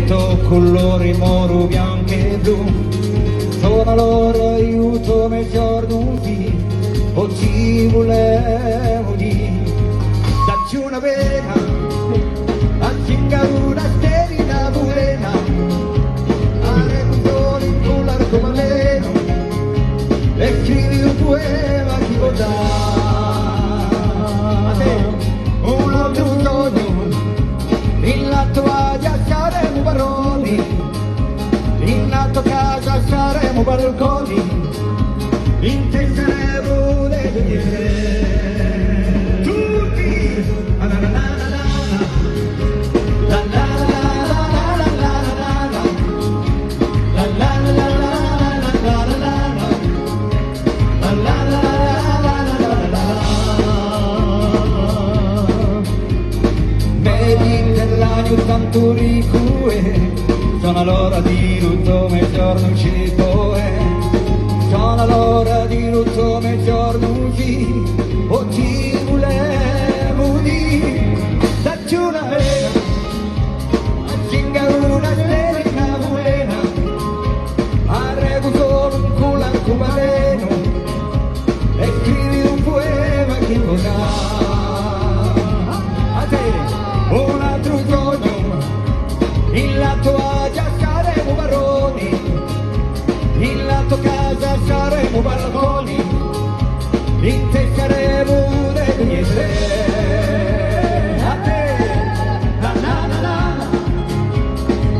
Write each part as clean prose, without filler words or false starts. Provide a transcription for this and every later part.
Vedo colori moro, bianco e blu, sono loro aiuto nei giorni, o ti volevo dire, dacci una vena, accinga una sterina buena,are un sole in culla come almeno, e scrivi un poema chi lo dà. Un altro sogno, in la tovaglia saremo baroni, in la tua casa saremo balconi, in te saremo le mie. Tutti, la la la la la la la tanto ricco sono l'ora di lutto mezzogiorno ci sono l'ora di lutto mezzogiorno ci o ti volevo dire dacci una vena accinga una sterina buena arrego solo un culo anche baleno e scrivi un poema che lo dà a te un altro giorno in la tua già saremo baroni, in la tua casa saremo balconi, in te saremo le mie tre. A te, la la la la,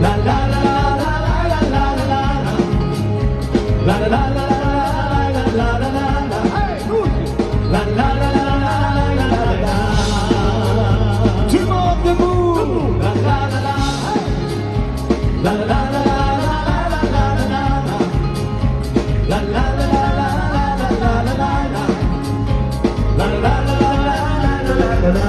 la la la la la la la la, la la la la la la la la, la la la la la la. To the moon, la la la la. La la la la la la la la la la la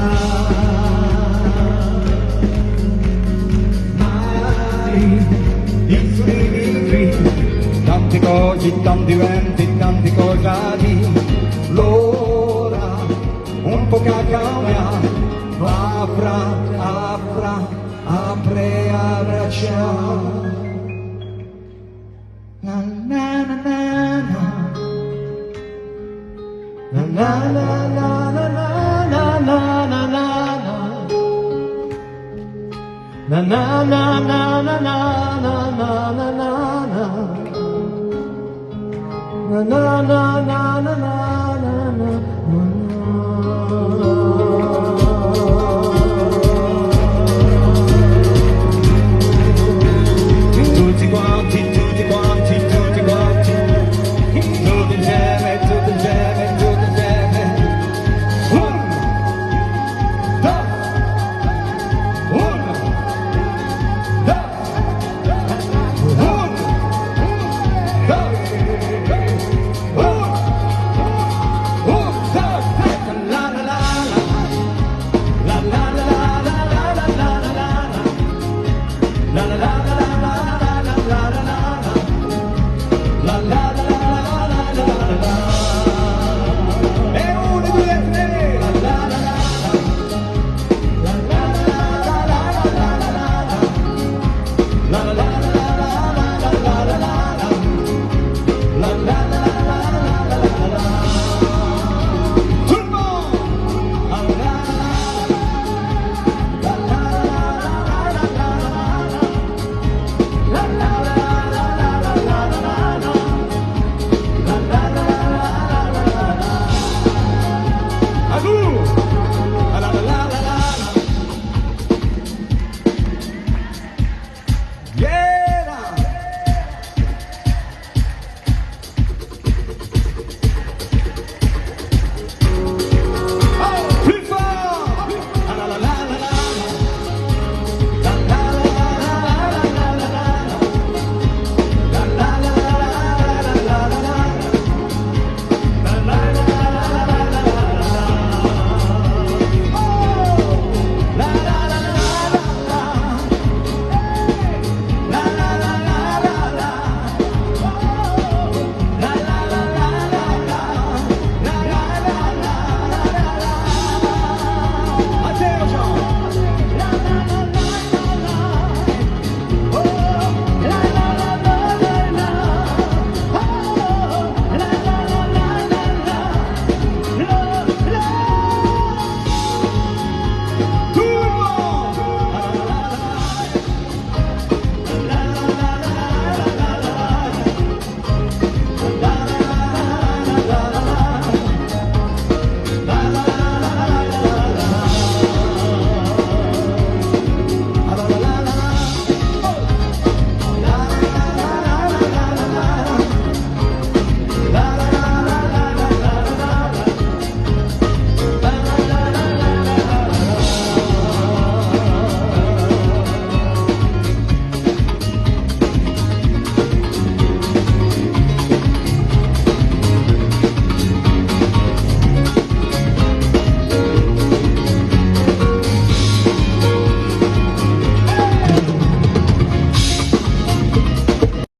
tanti cose, tanti venti, tanti cosati, l'ora un po' che cambia, apre abbraccia. Na na na na na na na na na na na na na na na na na na na na tutti quanti la la la